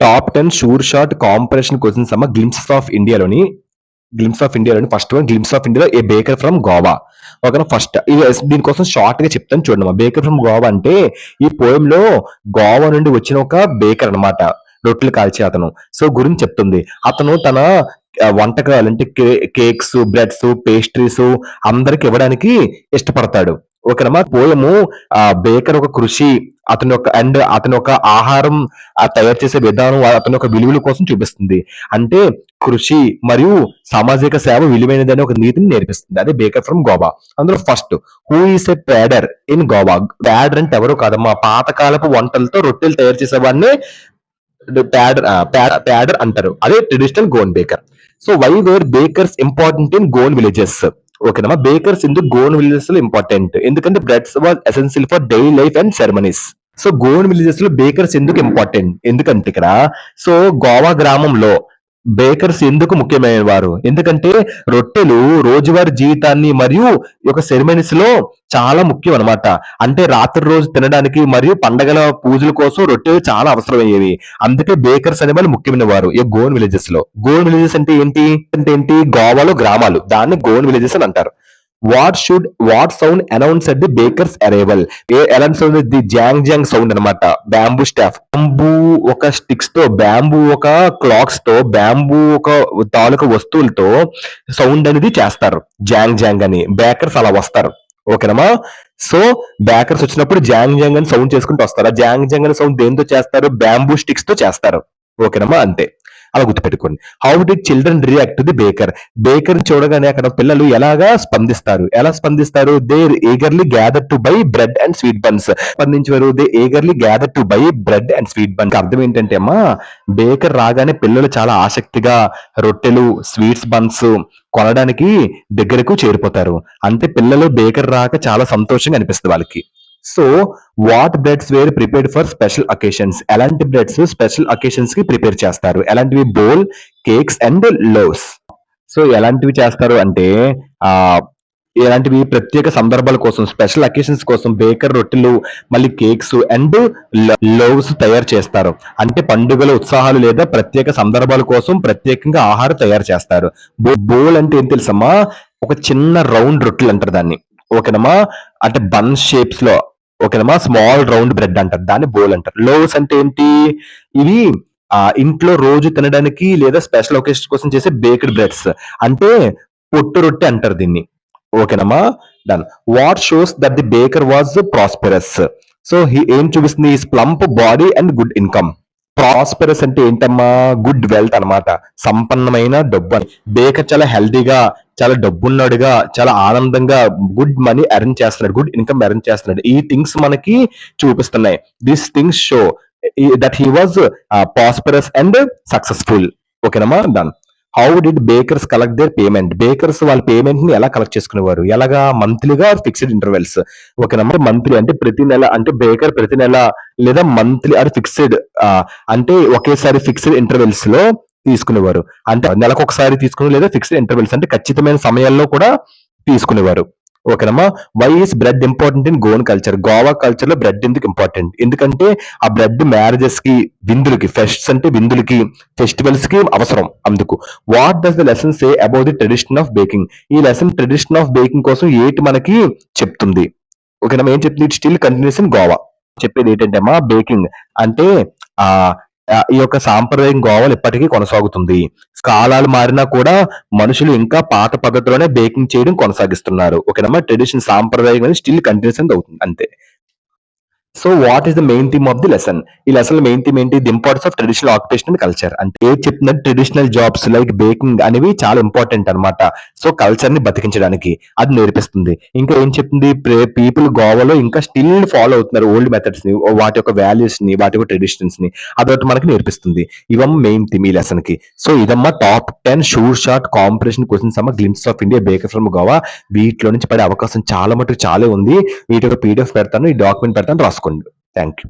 Top 10 sure shot competition questions అమ్మ. Glimpse of ఇండియాలోని first one, glimpse of ఇండియాలో ఏ baker from Goa. ఓకేనా, first ఇది దీనికోసం షార్ట్ గా చెప్తాను చూడమ్మా. బేకర్ ఫ్రమ్ గోవా అంటే ఈ పోయం లో గోవా నుండి వచ్చిన ఒక బేకర్ అన్నమాట, రొట్టెలు కాల్చే అతను. సో గురించి చెప్తుంది. అతను తన వంటకాలు అంటే కేక్స్, బ్రెడ్స్, పేస్ట్రీస్ అందరికి ఇవ్వడానికి ఇష్టపడతాడు. ఓకేనమ్మా. పోయము బేకర్ ఒక కృషి, అతని యొక్క ఆహారం తయారు చేసే విధానం, అతని యొక్క విలువల కోసం చూపిస్తుంది. అంటే కృషి మరియు సామాజిక సేవ విలువైనదని ఒక నీతిని నేర్పిస్తుంది. అదే బేకర్ ఫ్రమ్ గోవా. అందులో ఫస్ట్, హూ ఈస్ ఎ ప్యాడర్ ఇన్ గోవా. ప్యాడర్ అంటే ఎవరు కాదమ్మా, పాతకాలపు వంటలతో రొట్టెలు తయారు చేసేవాడిని ప్యాడర్ అంటారు. అదే traditional Goan baker. So why were bakers important in Goan villages. ఓకేనమ్మా, బేకర్స్ ఎందుకు గోన్ విలేజెస్ లో ఇంపార్టెంట్, ఎందుకంటే breads was essential for daily life and ceremonies. So Goan villages లో బేకర్స్ ఎందుకు ఇంపార్టెంట్, ఎందుకంటే ఇక్కడ సో గోవా గ్రామంలో బేకర్స్ ఎందుకు ముఖ్యమైన వారు, ఎందుకంటే రొట్టెలు రోజువారీ జీవితాన్ని మరియు ఈ యొక్క సెరమనీస్ లో చాలా ముఖ్యం అన్నమాట. అంటే రాత్రి రోజు తినడానికి మరియు పండగల పూజల కోసం రొట్టెలు చాలా అవసరమయ్యేవి. అందుకే బేకర్స్ అనే వాళ్ళు ముఖ్యమైన వారు ఈ గోన్ విలేజెస్ లో. గోన్ విలేజెస్ అంటే ఏంటి, గోవాలో గ్రామాలు, దాన్ని గోన్ విలేజెస్ అని అంటారు. What sound announce at the bakers arrival. ఎలా సౌండ్, ది జాంగ్ జాంగ్ సౌండ్ అనమాట. బ్యాంబూ స్టాఫ్, బ్యాంబూ ఒక స్టిక్స్ తో, బ్యాంబూ ఒక క్లాక్స్ తో, బ్యాంబూ ఒక తాలూకా వస్తువులతో సౌండ్ అనేది చేస్తారు, జాంగ్ జాంగ్ అని. బేకర్స్ అలా వస్తారు. ఓకేనమ్మా. సో బేకర్స్ వచ్చినప్పుడు జాంగ్ జాంగ్ అని సౌండ్ చేసుకుంటూ వస్తారు. ఆ జాంగ్ జాంగ్ అని సౌండ్ దేంతో చేస్తారు, బ్యాంబూ స్టిక్స్ తో చేస్తారు. ఓకేనమ్మా, అంతే. అలా గుర్తుపెట్టుకోండి. How did children react to the baker. Baker చూడగానే అక్కడ పిల్లలు ఎలా స్పందిస్తారు, they eagerly gather to buy bread and sweet buns. స్పందించారు, they eagerly gather to buy bread and sweet buns. అర్థం ఏంటంటే అమ్మా, బేకర్ రాగానే పిల్లలు చాలా ఆసక్తిగా రొట్టెలు, స్వీట్స్ బన్స్ కొనడానికి దగ్గరకు చేరిపోతారు. అంటే పిల్లలు బేకర్ రాక చాలా సంతోషంగా అనిపిస్తుంది వాళ్ళకి. So what breads were prepared for special occasions. ఎలాంటి బ్రెడ్స్ స్పెషల్ అకేషన్స్ కి ప్రిపేర్ చేస్తారు, ఎలాంటివి, బోల్, కేక్స్ అండ్ లోవ్స్. సో ఎలాంటివి చేస్తారు అంటే ఆ ఇలాంటివి ప్రత్యేక సందర్భాల కోసం, స్పెషల్ అకేషన్స్ కోసం బేకర్ రొట్టెలు, మళ్ళీ కేక్స్ అండ్ లోవ్స్ తయారు చేస్తారు. అంటే పండుగల, ఉత్సాహాలు లేదా ప్రత్యేక సందర్భాల కోసం ప్రత్యేకంగా ఆహారం తయారు చేస్తారు. బోల్ అంటే ఏం తెలుసమ్మా, ఒక చిన్న రౌండ్ రొట్టెలు అంటారు దాన్ని. ఓకేనమ్మా, అంటే బన్ షేప్స్ లో. ఓకేనమ్మా, స్మాల్ రౌండ్ బ్రెడ్ అంటారు, దాన్ని బోల్ అంటారు. లోవ్స్ అంటే ఏంటి, ఇవి ఇంట్లో రోజు తినడానికి లేదా స్పెషల్ ఒకేషన్ కోసం చేసే బేక్డ్ బ్రెడ్స్. అంటే పొట్టు రొట్టె అంటారు దీన్ని. ఓకేనమ్మా, done. What shows that the baker was prosperous. So ఏం చూపిస్తుంది, plump body and good income. Prosperous అంటే ఏంటమ్మా, గుడ్ వెల్త్ అన్నమాట, సంపన్నమైన డబ్బు అని. బేకర్ చాలా హెల్దీగా, చాలా డబ్బున్నాడుగా, చాలా ఆనందంగా గుడ్ మనీ ఎర్న్ చేస్తున్నాడు, గుడ్ ఇన్కమ్ ఎర్న్ చేస్తున్నాడు. ఈ థింగ్స్ మనకి చూపిస్తున్నాయి. This things show that he was prosperous and successful. ఓకేనమ్మా, done. How did bakers collect their payment. Bakers వాళ్ళ పేమెంట్ ని ఎలా కలెక్ట్ చేసుకునేవారు, ఎలాగా, మంత్లీగా, ఫిక్స్డ్ ఇంటర్వెల్స్. ఓకేనమ్మా, మంత్లీ అంటే ప్రతి నెల, అంటే బేకర్ ప్రతి నెల లేదా మంత్లీ అది ఫిక్స్డ్, అంటే ఒకేసారి ఫిక్స్డ్ ఇంటర్వెల్స్ లో తీసుకునేవారు. అంటే నెలకు ఒకసారి తీసుకుని, లేదా ఫిక్స్డ్ ఇంటర్వెల్స్ అంటే ఖచ్చితమైన సమయాల్లో కూడా తీసుకునేవారు. ఓకేనమ్మా. Why is bread important in Goan culture. Goa culture లో బ్రెడ్ ఎందుకు ఇంపార్టెంట్, ఎందుకంటే ఆ బ్రెడ్ మ్యారేజెస్ కి, విందులకి, ఫెస్ట్స్ అంటే విందులకి, ఫెస్టివల్స్ కి అవసరం. అందుకు. What does the lesson say about the tradition of baking. ఈ లెసన్ ట్రెడిషన్ ఆఫ్ బేకింగ్ కోసం ఏంటి మనకి చెప్తుంది. ఓకేనమ్మా, ఏం చెప్తుంది, it still continuous in Goa. చెప్పేది ఏంటంటే అమ్మా, బేకింగ్ అంటే ఆ ఈ యొక్క సాంప్రదాయం గోవాలో ఇప్పటికీ కొనసాగుతుంది. కాలాలు మారినా కూడా మనుషులు ఇంకా పాత పద్ధతిలోనే బేకింగ్ చేయడం కొనసాగిస్తున్నారు. ఓకేనమ్మా, ట్రెడిషన్, సాంప్రదాయం అనేది స్టిల్ కంటిన్యూస్ అవుతుంది, అంతే. So what is the main theme of the lesson. ఈ లెసన్ మెయిన్ థీమ్ ఏంటి, the importance of traditional occupation and culture. అంటే ఏది చెప్తుందంటే ట్రెడిషనల్ జాబ్స్ లైక్ బేకింగ్ అనేవి చాలా ఇంపార్టెంట్ అన్నమాట. సో కల్చర్ ని బతికించడానికి అది నేర్పిస్తుంది. ఇంకా ఏం చెప్తుంది, పీపుల్ గోవాలో ఇంకా స్టిల్ ఫాలో అవుతున్నారు ఓల్డ్ మెథడ్స్ ని, వాటి యొక్క వాల్యూస్ ని, వాటి యొక్క ట్రెడిషన్స్ ని. అదొకటి మనకి నేర్పిస్తుంది. ఇవమ్మ మెయిన్ థీమ్ ఈ లెసన్ కి. సో ఇదమ్మా top 10 sure shot competition questions అమ్మ, glimpse of India, baker from Goa. వీటిలో నుంచి పడే అవకాశం చాలా మటుకు చాలా ఉంది. వీటి యొక్క పీడిఎఫ్ పెడతాను, ఈ డాక్యుమెంట్ పెడతాను, రాసుకోండి. Thank you.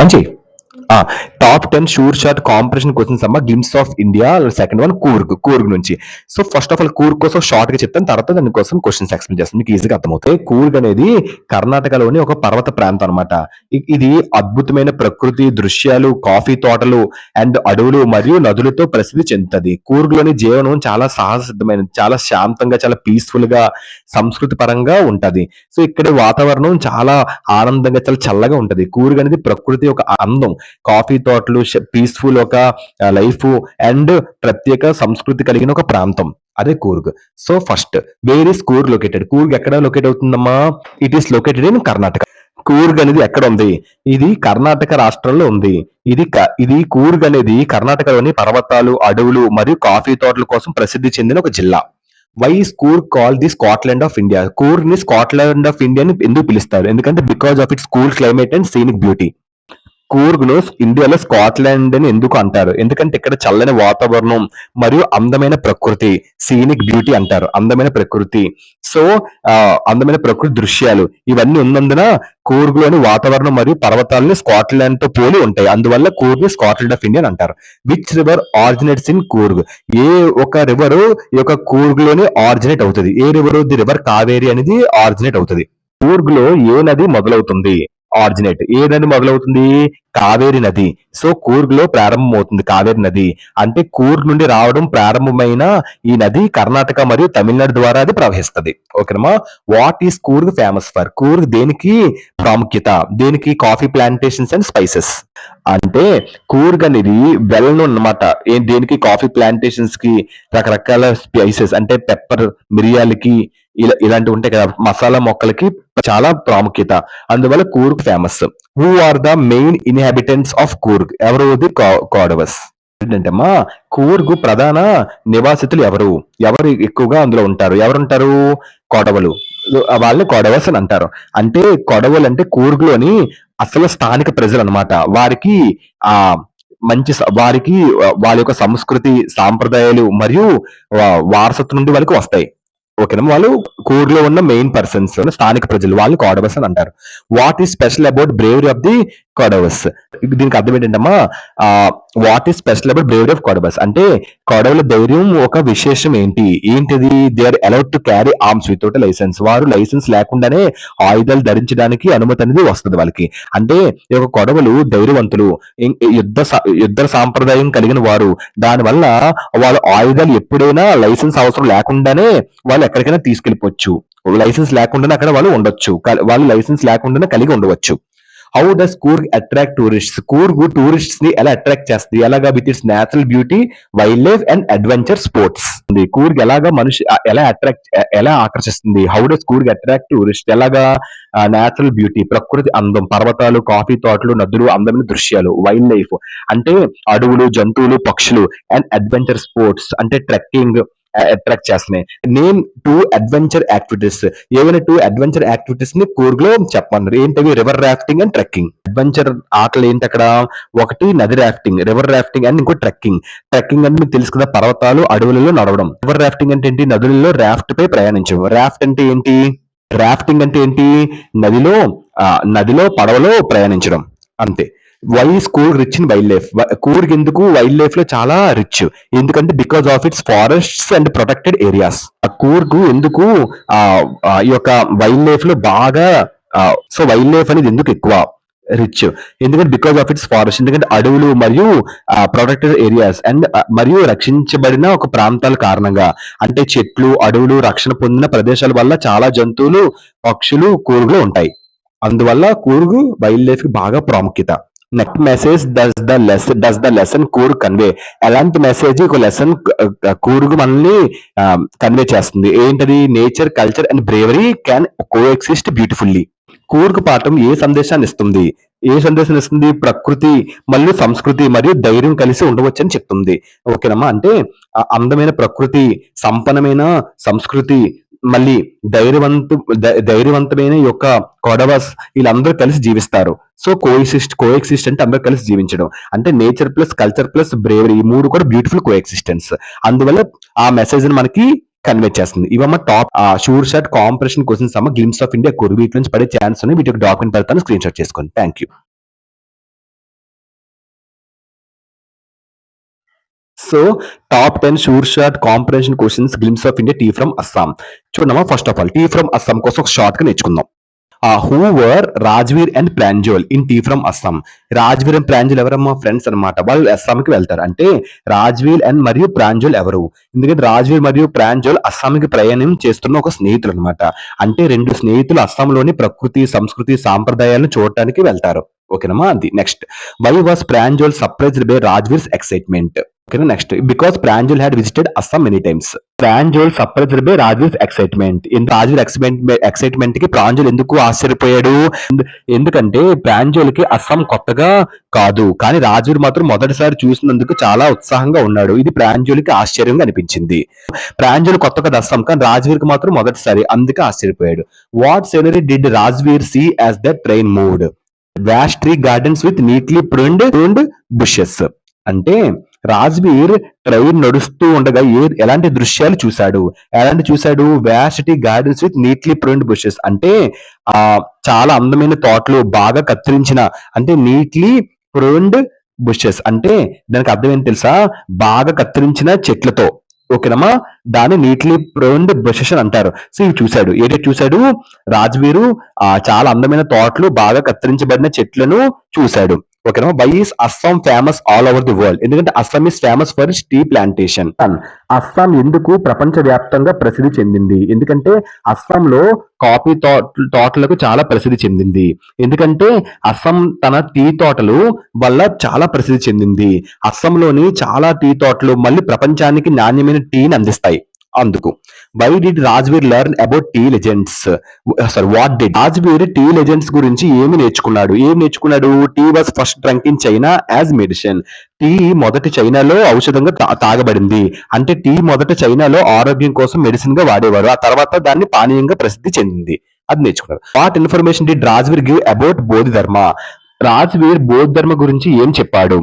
అంచి top 10 sure shot competition questions అమ్మ glimpse of India. Second one Coorg నుంచి. So first of all Coorg కోసం షార్ట్ గా చెప్తాను, తర్వాత దానికోసం క్వశ్చన్స్ ఎక్స్ప్లెయిన్ చేస్తాను, మీకు ఈజీగా అర్థమవుతాయి. కూర్గ్ అనేది కర్ణాటకలోని ఒక పర్వత ప్రాంతం అనమాట. ఇది అద్భుతమైన ప్రకృతి దృశ్యాలు, కాఫీ తోటలు అండ్ అడవులు మరియు నదులతో ప్రసిద్ధి చెందుతుంది. కూర్గ్ లోని జీవనం చాలా సాహసిద్ధమైన, చాలా శాంతంగా, చాలా పీస్ఫుల్ గా, సంస్కృతి పరంగా ఉంటది. సో ఇక్కడ వాతావరణం చాలా ఆనందంగా, చాలా చల్లగా ఉంటది. కూర్గ్ అనేది ప్రకృతి ఒక అందం, కాఫీ తోటలు, పీస్ఫుల్ ఒక లైఫ్ అండ్ ప్రత్యేక సంస్కృతి కలిగిన ఒక ప్రాంతం, అదే Coorg. So first, where is Coorg located? Coorg ఎక్కడ లొకేట్ అవుతుందమ్మా? It is located in Karnataka. Coorg అనేది ఎక్కడ ఉంది? ఇది కర్ణాటక రాష్ట్రంలో ఉంది. ఇది కూర్గ్ అనేది కర్ణాటకలోని పర్వతాలు, అడవులు మరియు కాఫీ తోటల కోసం ప్రసిద్ధి చెందిన ఒక జిల్లా. Why is Coorg call the Scotland of India? Coorg ని స్కాట్లాండ్ ఆఫ్ ఇండియా అని ఎందుకు పిలుస్తారు? ఎందుకంటే because of its cool climate and scenic beauty. Coorg ను ఇండియాలో స్కాట్లాండ్ అని ఎందుకు అంటారు? ఎందుకంటే ఇక్కడ చల్లని వాతావరణం మరియు అందమైన ప్రకృతి, సీనిక్ బ్యూటీ అంటారు, అందమైన ప్రకృతి. సో అందమైన ప్రకృతి దృశ్యాలు ఇవన్నీ ఉన్నందున కూర్గ్ లోని వాతావరణం మరియు పర్వతాలని స్కాట్లాండ్ తో పోలి ఉంటాయి. అందువల్ల కూర్గ్ ని స్కాట్లాండ్ ఆఫ్ ఇండియా అని అంటారు. Which river originates in Coorg? ఏ ఒక రివర్ ఈ యొక్క కూర్గ్ లోని ఆరిజినేట్ అవుతుంది? ఏ రివర్? ది రివర్ కావేరి అనేది ఆరిజినేట్ అవుతుంది. కూర్గ్ లో ఏ నది మొదలవుతుంది? ఆరిజినేట్ ఏ నది మొదలవుతుంది? కావేరి నది. సో కూర్గ్ లో ప్రారంభమవుతుంది కావేరి నది. అంటే కూర్గ్ నుండి రావడం ప్రారంభమైన ఈ నది కర్ణాటక మరియు తమిళనాడు ద్వారా అది ప్రవహిస్తుంది. ఓకేనమ్మా. What is Coorg famous for? Coorg దేనికి ప్రాముఖ్యత? దేనికి? Coffee plantations and spices. అంటే కూర్గ్ అనేది వెల్ నోన్ అనమాట. దేనికి? కాఫీ ప్లాంటేషన్స్ కి, రకరకాల స్పైసెస్ అంటే పెప్పర్, మిరియాలకి, ఇలాంటివి ఉంటాయి కదా, మసాలా మొక్కలకి చాలా ప్రాముఖ్యత. అందువల్ల Coorg famous. Who are the main inhabitants of Coorg? ఎవరు? ది కోడవస్. ఏంటంటమ్మా, కూర్గ్ ప్రధాన నివాసితులు ఎవరు? ఎవరు ఎక్కువగా అందులో ఉంటారు? ఎవరుంటారు? కొడవలు. వాళ్ళని కొడవస్ అని అంటారు. అంటే కొడవలు అంటే కూర్గ్ లోని అసలు స్థానిక ప్రజలు అనమాట. వారికి ఆ వారికి వాళ్ళ యొక్క సంస్కృతి, సాంప్రదాయాలు మరియు వారసత్వం నుండి వాళ్ళకి వస్తాయి. ఓకేనా. వాళ్ళు కూర్గ్ లో ఉన్న మెయిన్ పర్సన్స్, స్థానిక ప్రజలు, వాళ్ళు కోడవస్ అని అంటారు. What is special about bravery of the Kodavas? దీనికి అర్థం ఏంటంటమ్మా, what is special about bravery of Kodavas అంటే కోడవల ధైర్యం ఒక విశేషం ఏంటి? ఏంటిది? They are allowed to carry arms without license. వారు లైసెన్స్ లేకుండానే ఆయుధాలు ధరించడానికి అనుమతి అనేది వస్తుంది వాళ్ళకి. అంటే ఈ యొక్క కొడవలు ధైర్యవంతులు, యుద్ధ సాంప్రదాయం కలిగిన వారు. దానివల్ల వాళ్ళు ఆయుధాలు ఎప్పుడైనా లైసెన్స్ అవసరం లేకుండానే వాళ్ళు ఎక్కడికైనా తీసుకెళ్ళిపోవచ్చు. లైసెన్స్ లేకుండానే అక్కడ వాళ్ళు ఉండొచ్చు. వాళ్ళు లైసెన్స్ లేకుండానే కలిగి ఉండవచ్చు. How does Coorg attract tourists? Coorg tourists ని ఎలా అట్రాక్ట్ చేస్తుంది? ఎలాగా? With its natural beauty, wild life and adventure sports. Coorg ఎలాగా ఎలా ఆకర్షిస్తుంది? How does Coorg attract tourist? ఎలాగా? నేచురల్ బ్యూటీ, ప్రకృతి అందం, పర్వతాలు, కాఫీ తోటలు, నదులు, అందమైన దృశ్యాలు, వైల్డ్ లైఫ్ అంటే అడవులు, జంతువులు, పక్షులు, అండ్ అడ్వెంచర్ స్పోర్ట్స్ అంటే ట్రెక్కింగ్ అట్రాక్ట్ చేస్తున్నాయి. Name 2 adventure activities. ఏవైనా 2 అడ్వెంచర్ యాక్టివిటీస్ ని కూర్గ్ లో చెప్పమన్నారు. ఏంటవి? River rafting and trekking. Adventure ఆటలు ఏంటి అక్కడ? ఒకటి నది రాఫ్టింగ్, రివర్ రాఫ్టింగ్ అండ్ ఇంకో ట్రెక్కింగ్. ట్రెక్కింగ్ అంటే మీకు తెలుసు కదా, పర్వతాలు, అడవులలో నడవడం. రివర్ రాఫ్టింగ్ అంటే ఏంటి? నదులలో రాఫ్ట్ పై ప్రయాణించడం. రాఫ్ట్ అంటే ఏంటి? రాఫ్టింగ్ అంటే ఏంటి? నదిలో నదిలో పడవలో ప్రయాణించడం, అంతే. Why is Coorg rich in wildlife? Coorg ఎందుకు వైల్డ్ లైఫ్ లో చాలా రిచ్? ఎందుకంటే because of its forests and protected areas. Coorg ఎందుకు ఈ యొక్క వైల్డ్ లైఫ్ లో బాగా, సో వైల్డ్ లైఫ్ అనేది ఎందుకు ఎక్కువ రిచ్? ఎందుకంటే బికాస్ ఆఫ్ ఇట్స్ ఫారెస్ట్, ఎందుకంటే అడవులు మరియు ప్రొటెక్టెడ్ ఏరియాస్ అండ్ మరియు రక్షించబడిన ఒక ప్రాంతాల కారణంగా. అంటే చెట్లు, అడవులు, రక్షణ పొందిన ప్రదేశాల వల్ల చాలా జంతువులు, పక్షులు కూర్గ్ లో ఉంటాయి. అందువల్ల కూర్గ్ వైల్డ్ లైఫ్ కి బాగా ప్రాముఖ్యత. Next message does the lesson Coorg convey? ఎలాంటి మెసేజ్ ఒక లెసన్ కూర్గ్ మనల్ని కన్వే చేస్తుంది? ఏంటది? Nature, culture and bravery can coexist beautifully. Coorg పాఠం ఏ సందేశాన్ని ఇస్తుంది? ప్రకృతి మరియు సంస్కృతి మరియు ధైర్యం కలిసి ఉండవచ్చని చెప్తుంది. ఓకేనమ్మా. అంటే అందమైన ప్రకృతి, సంపన్నమైన సంస్కృతి, మళ్ళీ ధైర్యవంతమైన ఈ యొక్క కొడవస్, వీళ్ళందరూ కలిసి జీవిస్తారు. సో కోఎక్సిస్ట్ అంటే అందరూ కలిసి జీవించడం. అంటే nature plus culture plus bravery, ఈ మూడు కూడా బ్యూటిఫుల్ కోఎక్సిస్టెన్స్. అందువల్ల ఆ మెసేజ్ ని మనకి కన్వే చేస్తుంది. ఇవమ్మ top sure shot competition questions అమ్మ గ్లిమ్స్ ఆఫ్ ఇండియా కూర్గ్. వీటి నుంచి పడే ఛాన్స్ ఉన్నాయి. వీటి డాక్యుమెంట్ పెడతాను, స్క్రీన్ షాట్ చేసుకోండి. Thank you. So top 10 sure shot comprehension questions glimpse of India tea from Assam. చూడమ్మా, first of all tea from Assam కోసం ఒక షార్ట్ గా నేర్చుకుందాం. Who were Rajveer and Pranjol in tea from Assam. Rajveer and Pranjol ఎవరమ్మా? ఫ్రెండ్స్ అనమాట. వాళ్ళు అస్సాంకి వెళ్తారు. అంటే రాజ్వీర్ అండ్ మరియు ప్రాంజోల్ ఎవరు? ఎందుకంటే రాజ్వీర్ మరియు ప్రాంజోల్ అస్సాంకి ప్రయాణం చేస్తున్న ఒక స్నేహితులు అనమాట. అంటే రెండు స్నేహితులు అస్సాంలోని ప్రకృతి, సంస్కృతి, సాంప్రదాయాలను చూడటానికి వెళ్తారు. ఓకేనమ్మా, అది next. Why was Pranjol surprised by Rajveer's excitement? ఓకేనా, next. Because Pranjol had visited Assam many times. Pranjol surprised by Rajveer excitement. Rajveer excitement కి ప్రాంజోల్ ఎందుకు ఆశ్చర్యపోయాడు? ఎందుకంటే ప్రాంజోల్ కి అస్సాం కొత్తగా కాదు, కానీ రాజ్వీర్ మాత్రం మొదటిసారి చూసినందుకు చాలా ఉత్సాహంగా ఉన్నాడు. ఇది ప్రాంజోల్ కి ఆశ్చర్యంగా అనిపించింది. ప్రాంజోల్ కొత్త కదా అస్సాం, కానీ రాజ్వీర్ కి మాత్రం మొదటిసారి, అందుకే ఆశ్చర్యపోయాడు. What scenery did Rajveer see as the train moved? Vast tree gardens with neatly pruned bushes. అంటే రాజ్వీర్ ట్రైన్ నడుస్తూ ఉండగా ఎలాంటి దృశ్యాలు చూశాడు? Vast tree gardens with neatly pruned bushes. అంటే ఆ చాలా అందమైన తోటలు, బాగా కత్తిరించిన, అంటే నీట్లీ pruned బుషెస్ అంటే దానికి అర్థం ఏంటి తెలుసా? బాగా కత్తిరించిన చెట్లతో. ఓకేనమ్మా, దాన్ని నీట్లీ pruned బుషెస్ అని అంటారు. సో ఇవి చూశాడు. ఏంటంటే చూశాడు, రాజ్వీరు చాలా అందమైన తోటలు, బాగా కత్తిరించబడిన చెట్లను చూశాడు. ఓకేనమ్మా. Why is Assam famous all over the world? ఎందుకంటే Assam is famous for tea plantation. Assam ఎందుకు ప్రపంచ వ్యాప్తంగా ప్రసిద్ధి చెందింది? ఎందుకంటే అస్సాంలో కాఫీ తోటలకు చాలా ప్రసిద్ధి చెందింది. ఎందుకంటే అస్సాం తన టీ తోటలు వల్ల చాలా ప్రసిద్ధి చెందింది. అస్సాంలోని చాలా టీ తోటలు మళ్ళీ ప్రపంచానికి నాణ్యమైన టీని అందిస్తాయి. అందుకు. Why did Rajveer learn about tea legends? What did Rajveer tea legends గురించి ఏం నేర్చుకున్నాడు? Tea was first drunk in China as medicine. Tea మొదటి చైనాలో ఔషధంగా తాగబడింది. అంటే టీ మొదట చైనాలో ఆరోగ్యం కోసం మెడిసిన్ గా వాడేవారు. ఆ తర్వాత దాన్ని పానీయంగా ప్రసిద్ధి చెందింది. అది నేర్చుకున్నారు. What information did Rajveer give about Bodhidharma? Rajveer బౌద్ధ గురించి ఏం చెప్పాడు?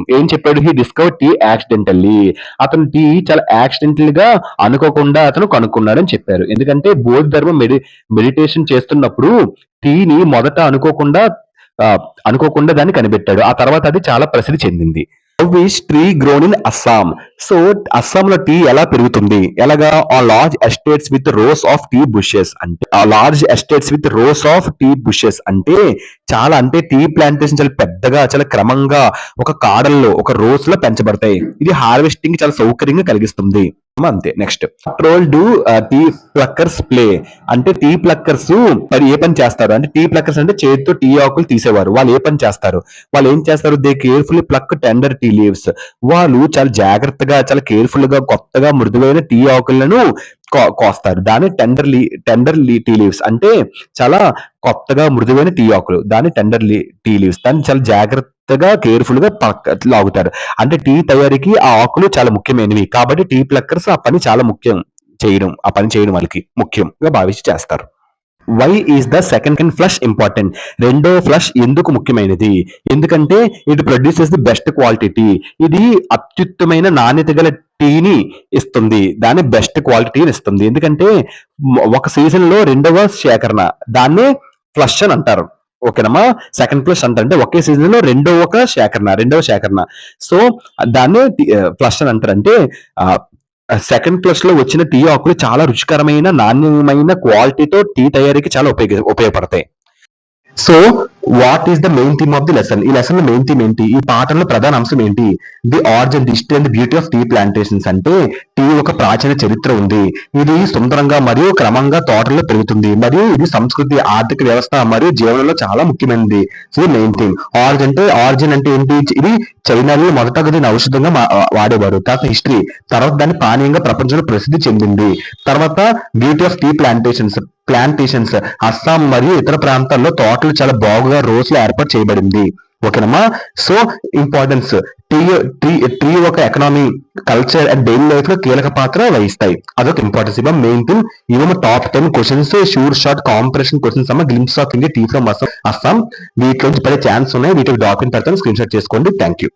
He discover tea accidentally. అతను టీ చాలా యాక్సిడెంటల్ గా అనుకోకుండా అతను కనుక్కున్నాడని చెప్పారు. ఎందుకంటే బౌద్ధ మెడిటేషన్ చేస్తున్నప్పుడు టీని మొదట అనుకోకుండా దాన్ని కనిపెట్టాడు. ఆ తర్వాత అది చాలా ప్రసిద్ధి చెందింది. How is tree grown in Assam? So అస్సాంలో టీ ఎలా పెరుగుతుంది? ఎలాగా? ఆ large estates with rows of tea bushes. అంటే చాలా, అంటే టీ ప్లాంటేషన్ చాలా పెద్దగా, చాలా క్రమంగా ఒక కాడల్లో, ఒక రోస్ లో పెంచబడతాయి. ఇది హార్వెస్టింగ్ చాలా సౌకర్యంగా కలిగిస్తుంది. అంతే. Next. Role do tea pluckers play? అంటే టీ ప్లక్కర్స్ మరి ఏ పని చేస్తారు? అంటే టీ ప్లక్కర్స్ అంటే చేతితో టీ ఆకులు తీసేవారు. వాళ్ళు ఏ పని చేస్తారు? They carefully pluck tender tea leaves. వాళ్ళు చాలా జాగ్రత్తగా, చాలా కేర్ఫుల్ గా, కొత్తగా మృదువైన టీ ఆకులను కోస్తారు. దాన్ని టెండర్ టీ లీవ్స్. అంటే చాలా కొత్తగా మృదువైన టీ ఆకులు, దాన్ని టీ లీవ్స్. దాన్ని చాలా జాగ్రత్తగా, కేర్ఫుల్ గా లాగుతారు. అంటే టీ తయారీకి ఆ ఆకులు చాలా ముఖ్యమైనవి. కాబట్టి టీ ప్లక్కర్స్ ఆ పని చాలా చేయడం వాళ్ళకి ముఖ్యంగా భావించి చేస్తారు. Why is the second flush important? రెండో ఫ్లష్ ఎందుకు ముఖ్యమైనది? ఎందుకంటే it produces the best quality tea. ఇది అత్యుత్తమైన నాణ్యత గల టీని ఇస్తుంది. దాన్ని బెస్ట్ క్వాలిటీని ఇస్తుంది. ఎందుకంటే ఒక సీజన్ లో రెండవ సేకరణ, దాన్నే ఫ్లష్ అని అంటారు. ఓకేనమ్మా. సెకండ్ ఫ్లష్ అంటే ఒకే సీజన్ లో రెండవ సేకరణ. సో దాన్ని ఫ్లష్ అని అంటారు. అంటే సెకండ్ ఫ్లష్ లో వచ్చిన టీ ఆకులు చాలా రుచికరమైన, నాణ్యమైన క్వాలిటీతో టీ తయారీకి చాలా ఉపయోగపడతాయి. So what is the main theme of the lesson? ఈ లెసన్ లో మెయిన్ థీమ్ ఏంటి? ఈ పాఠంలో ప్రధాన అంశం ఏంటి? The origin, history and beauty of tea plantations. అంటే టీ ఒక ప్రాచీన చరిత్ర ఉంది. ఇది సుందరంగా మరియు క్రమంగా తోటల్లో పెరుగుతుంది. మరియు ఇది సంస్కృతి, ఆర్థిక వ్యవస్థ మరియు జీవనంలో చాలా ముఖ్యమైనది. So main theme. ఆరిజిన్ అంటే ఏంటి? ఇది చైనాలో మొదటగా దీన్ని ఔషధంగా వాడేవారు. తర్వాత హిస్టరీ, తర్వాత దాన్ని పానీయంగా ప్రపంచంలో ప్రసిద్ధి చెందింది. తర్వాత beauty of tea plantations, Assam మరియు ఇతర ప్రాంతాల్లో తోటలు చాలా బాగుగా రోజులు ఏర్పాటు చేయబడింది. ఓకేనమ్మా. సో ఇంపార్టెన్స్, టీ ఒక economy, culture and daily life లో కీలక పాత్ర వహిస్తాయి. అదొక ఇంపార్టెన్స్. ఇవ్వ మెయిన్ థింగ్. ఇవ్వ top 10 questions, sure shot comprehension questions అమ్మ. Glimpse of India tea from Assam. వీటిలోంచి పడే ఛాన్స్ ఉన్నాయి. వీటికి డాక్యుమెంట్ పెడతాను, స్క్రీన్ షాట్ చేసుకోండి. Thank you.